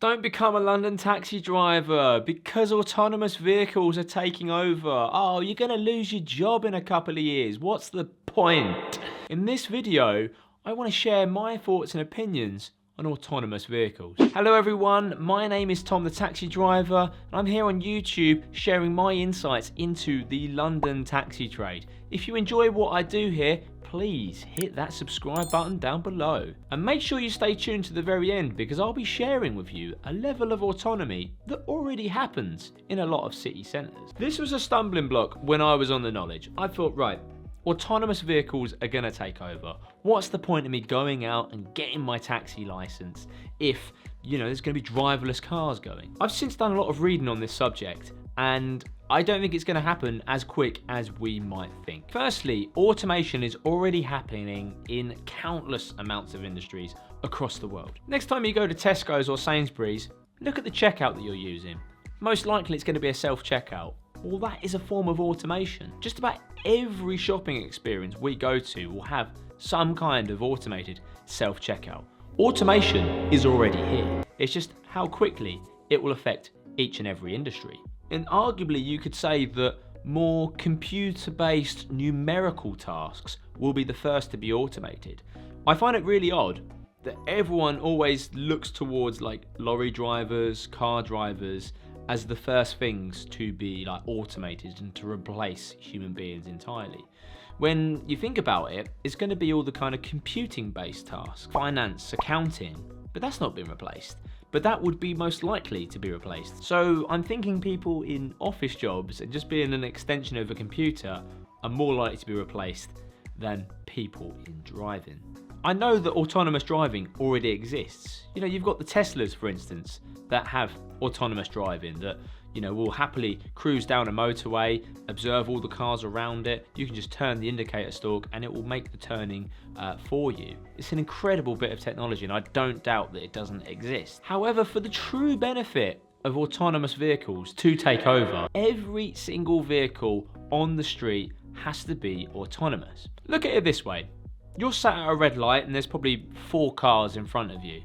Don't become a London taxi driver because autonomous vehicles are taking over. Oh, you're going to lose your job in a couple of years. What's the point? In this video, I want to share my thoughts and opinions on autonomous vehicles. Hello everyone, my name is Tom the Taxi Driver and I'm here on YouTube sharing my insights into the London taxi trade. If you enjoy what I do here, please hit that subscribe button down below. And make sure you stay tuned to the very end because I'll be sharing with you a level of autonomy that already happens in a lot of city centres. This was a stumbling block when I was on the knowledge. I thought, right, autonomous vehicles are going to take over. What's the point of me going out and getting my taxi license if, there's going to be driverless cars going? I've since done a lot of reading on this subject and I don't think it's going to happen as quick as we might think. Firstly, automation is already happening in countless amounts of industries across the world. Next time you go to Tesco's or Sainsbury's, look at the checkout that you're using. Most likely it's going to be a self-checkout. Well, that is a form of automation. Just about every shopping experience we go to will have some kind of automated self-checkout. Automation is already here. It's just how quickly it will affect each and every industry. And arguably you could say that more computer-based numerical tasks will be the first to be automated. I find it really odd that everyone always looks towards like lorry drivers, car drivers, as the first things to be automated and to replace human beings entirely. When you think about it, it's going to be all the kind of computing based tasks, finance, accounting, but that's not been replaced. But that would be most likely to be replaced. So I'm thinking people in office jobs and just being an extension of a computer are more likely to be replaced than people in driving. I know that autonomous driving already exists. You've got the Teslas, for instance, that have autonomous driving that, will happily cruise down a motorway, observe all the cars around it. You can just turn the indicator stalk and it will make the turning for you. It's an incredible bit of technology and I don't doubt that it doesn't exist. However, for the true benefit of autonomous vehicles to take over, every single vehicle on the street has to be autonomous. Look at it this way. You're sat at a red light and there's probably 4 cars in front of you.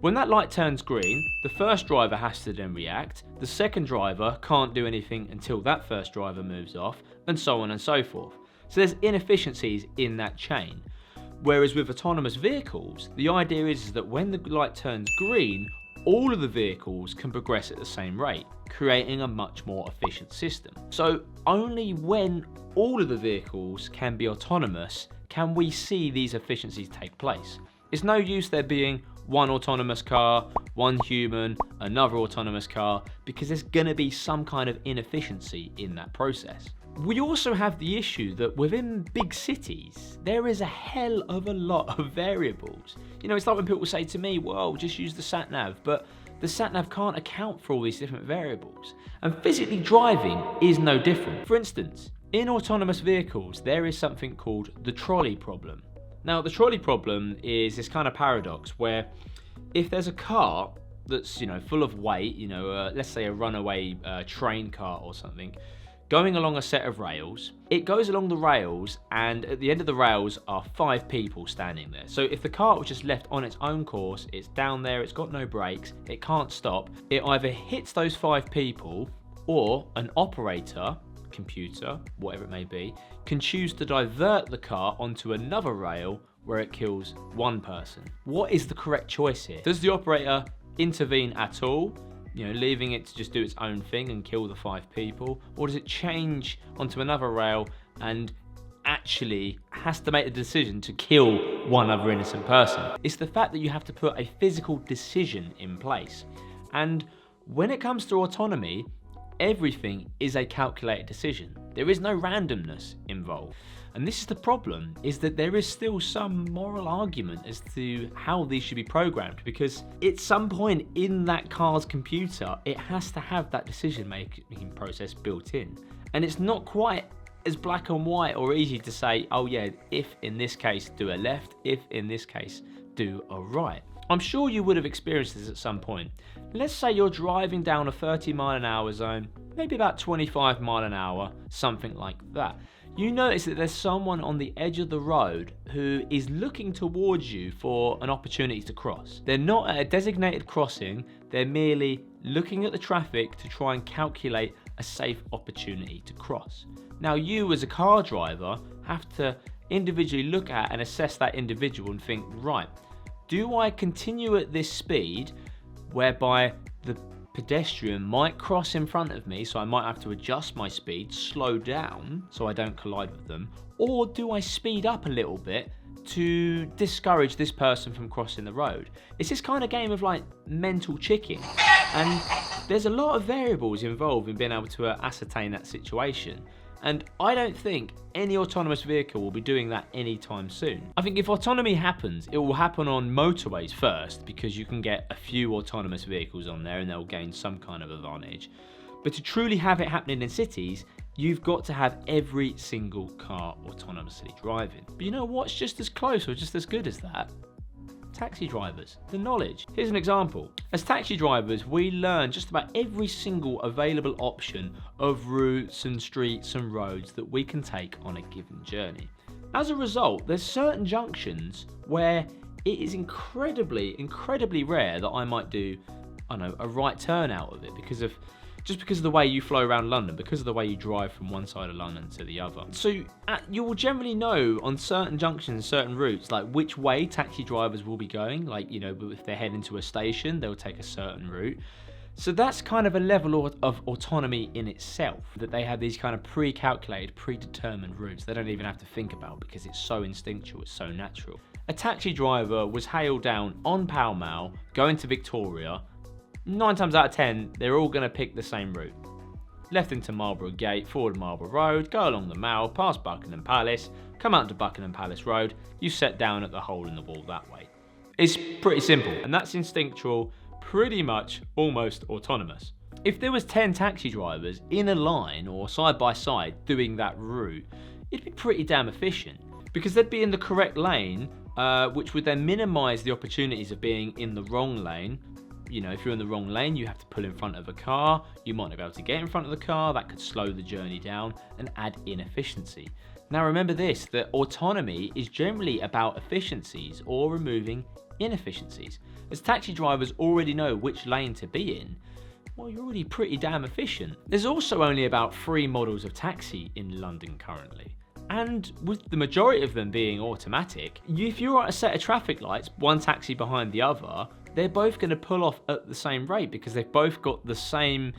When that light turns green, the first driver has to then react, the second driver can't do anything until that first driver moves off, and so on and so forth. So there's inefficiencies in that chain. Whereas with autonomous vehicles, the idea is that when the light turns green, all of the vehicles can progress at the same rate, creating a much more efficient system. So only when all of the vehicles can be autonomous can we see these efficiencies take place. It's no use there being one autonomous car, one human, another autonomous car, because there's gonna be some kind of inefficiency in that process. We also have the issue that within big cities, there is a hell of a lot of variables. It's like when people say to me, well, just use the sat-nav, but the sat-nav can't account for all these different variables. And physically driving is no different. For instance, in autonomous vehicles, there is something called the trolley problem. Now, the trolley problem is this kind of paradox where if there's a car that's, full of weight, let's say a runaway train car or something, going along a set of rails, it goes along the rails and at the end of the rails are 5 people standing there. So if the car was just left on its own course, it's down there, it's got no brakes, it can't stop, it either hits those 5 people or an operator, computer, whatever it may be, can choose to divert the car onto another rail where it kills 1 person. What is the correct choice here? Does the operator intervene at all, leaving it to just do its own thing and kill the 5 people? Or does it change onto another rail and actually has to make the decision to kill 1 other innocent person? It's the fact that you have to put a physical decision in place. And when it comes to autonomy, everything is a calculated decision. There is no randomness involved. And this is the problem, is that there is still some moral argument as to how these should be programmed, because at some point in that car's computer, it has to have that decision-making process built in. And it's not quite as black and white or easy to say, oh yeah, if in this case do a left, if in this case do a right. I'm sure you would have experienced this at some point. Let's say you're driving down a 30 mile an hour zone, maybe about 25 mile an hour, something like that. you notice that there's someone on the edge of the road who is looking towards you for an opportunity to cross. They're not at a designated crossing, they're merely looking at the traffic to try and calculate a safe opportunity to cross. Now you as a car driver have to individually look at and assess that individual and think, right, do I continue at this speed whereby the pedestrian might cross in front of me, so I might have to adjust my speed, slow down so I don't collide with them, or do I speed up a little bit to discourage this person from crossing the road? It's this kind of game of like mental chicken, and there's a lot of variables involved in being able to ascertain that situation. And I don't think any autonomous vehicle will be doing that anytime soon. I think if autonomy happens, it will happen on motorways first, because you can get a few autonomous vehicles on there and they'll gain some kind of advantage. But to truly have it happening in cities, you've got to have every single car autonomously driving. But you know what's just as close or just as good as that? Taxi drivers, the knowledge. Here's an example. As taxi drivers, we learn just about every single available option of routes and streets and roads that we can take on a given journey. As a result, there's certain junctions where it is incredibly rare that I might do, I don't know, a right turn out of it because of the way you flow around London, because of the way you drive from one side of London to the other. So you will generally know on certain junctions, certain routes, like which way taxi drivers will be going. Like, you know, if they're heading to a station, they'll take a certain route. So that's kind of a level of autonomy in itself, that they have these kind of pre-calculated, predetermined routes they don't even have to think about because it's so instinctual, it's so natural. A taxi driver was hailed down on Pall Mall, going to Victoria. 9 times out of 10, they're all going to pick the same route. Left into Marlborough Gate, forward Marlborough Road, go along the Mall, past Buckingham Palace, come out to Buckingham Palace Road, you set down at the hole in the wall that way. It's pretty simple, and that's instinctual, pretty much almost autonomous. If there was 10 taxi drivers in a line or side by side doing that route, it'd be pretty damn efficient, because they'd be in the correct lane, which would then minimise the opportunities of being in the wrong lane. You know, if you're in the wrong lane, you have to pull in front of a car. You might not be able to get in front of the car. That could slow the journey down and add inefficiency. Now remember this, that autonomy is generally about efficiencies or removing inefficiencies. As taxi drivers already know which lane to be in, well, you're already pretty damn efficient. There's also only about 3 models of taxi in London currently. And with the majority of them being automatic, if you're at a set of traffic lights, one taxi behind the other, they're both going to pull off at the same rate because they've both got the same,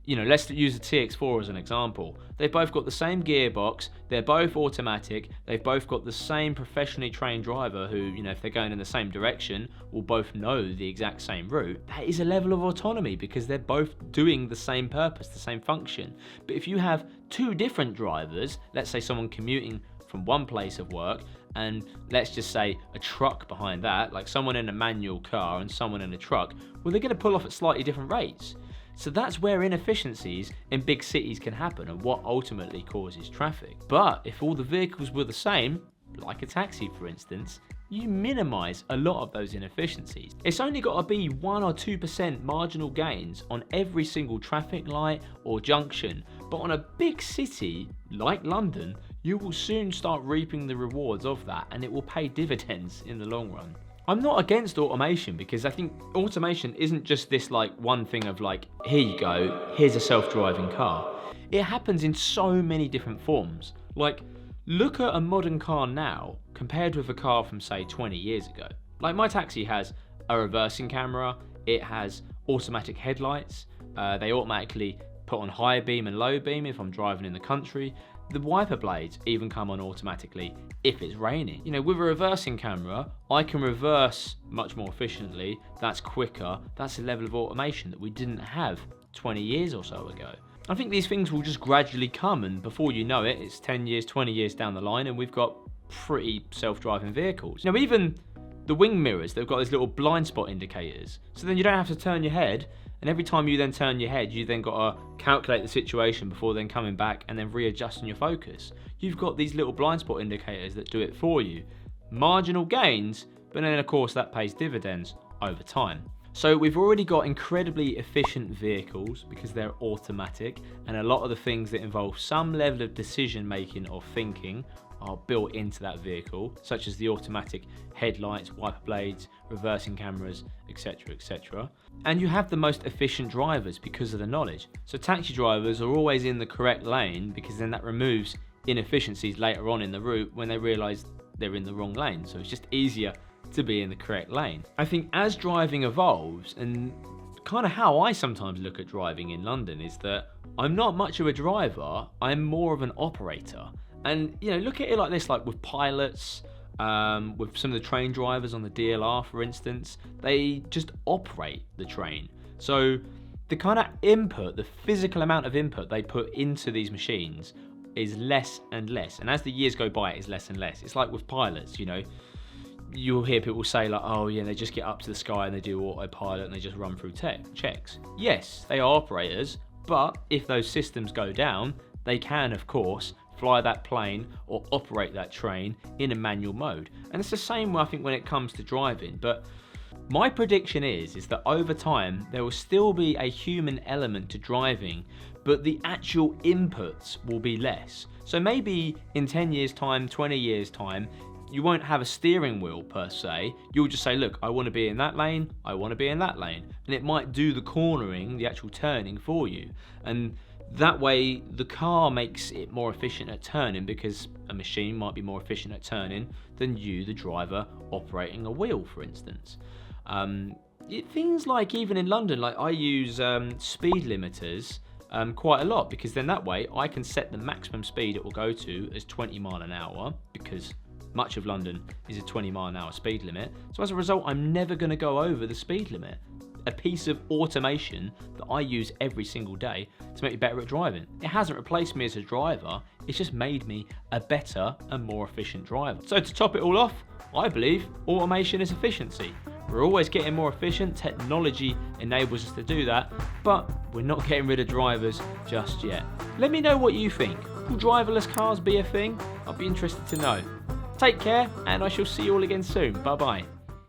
you know, let's use the TX4 as an example. They've both got the same gearbox, they're both automatic, they've both got the same professionally trained driver who, you know, if they're going in the same direction, will both know the exact same route. That is a level of autonomy because they're both doing the same purpose, the same function. But if you have 2 different drivers, let's say someone commuting from one place of work, and let's just say a truck behind that, like someone in a manual car and someone in a truck, well, they're going to pull off at slightly different rates. So that's where inefficiencies in big cities can happen and what ultimately causes traffic. But if all the vehicles were the same, like a taxi for instance, you minimise a lot of those inefficiencies. It's only got to be 1 or 2% marginal gains on every single traffic light or junction, but on a big city like London, you will soon start reaping the rewards of that, and it will pay dividends in the long run. I'm not against automation because I think automation isn't just this like one thing of like, here you go, here's a self-driving car. It happens in so many different forms. Like, look at a modern car now compared with a car from say 20 years ago. Like my taxi has a reversing camera, it has automatic headlights, they automatically put on high beam and low beam if I'm driving in the country. The wiper blades even come on automatically if it's raining. You know, with a reversing camera, I can reverse much more efficiently, that's quicker, that's a level of automation that we didn't have 20 years or so ago. I think these things will just gradually come, and before you know it, it's 10 years, 20 years down the line and we've got pretty self-driving vehicles. Now even the wing mirrors, they've got these little blind spot indicators, so then you don't have to turn your head, and every time you then turn your head, you then got to calculate the situation before then coming back and then readjusting your focus. You've got these little blind spot indicators that do it for you. Marginal gains, but then of course that pays dividends over time. So we've already got incredibly efficient vehicles because they're automatic, and a lot of the things that involve some level of decision making or thinking are built into that vehicle, such as the automatic headlights, wiper blades, reversing cameras, etc, etc. And you have the most efficient drivers because of the knowledge. So taxi drivers are always in the correct lane because then that removes inefficiencies later on in the route when they realise they're in the wrong lane. So it's just easier to be in the correct lane. I think as driving evolves, and kind of how I sometimes look at driving in London is that I'm not much of a driver, I'm more of an operator. And you know, look at it like this, like with pilots, with some of the train drivers on the DLR for instance, they just operate the train. So the kind of input, the physical amount of input they put into these machines is less and less, and as the years go by it is less and less. It's like with pilots, you know, you'll hear people say like, oh yeah, they just get up to the sky and they do autopilot and they just run through checks. Yes, they are operators, but if those systems go down, they can of course fly that plane or operate that train in a manual mode. And it's the same I think when it comes to driving. But my prediction is that over time there will still be a human element to driving, but the actual inputs will be less. So maybe in 10 years time, 20 years time, you won't have a steering wheel per se. You'll just say, look, I want to be in that lane, I want to be in that lane. And it might do the cornering, the actual turning for you. And that way the car makes it more efficient at turning because a machine might be more efficient at turning than you, the driver, operating a wheel, for instance. Things like even in London, like I use speed limiters quite a lot, because then that way I can set the maximum speed it will go to as 20 mile an hour, because much of London is a 20 mile an hour speed limit. So as a result, I'm never going to go over the speed limit. A piece of automation that I use every single day to make me better at driving. It hasn't replaced me as a driver, it's just made me a better and more efficient driver. So to top it all off, I believe automation is efficiency. We're always getting more efficient, technology enables us to do that, but we're not getting rid of drivers just yet. Let me know what you think. Will driverless cars be a thing? I'll be interested to know. Take care, and I shall see you all again soon. Bye bye.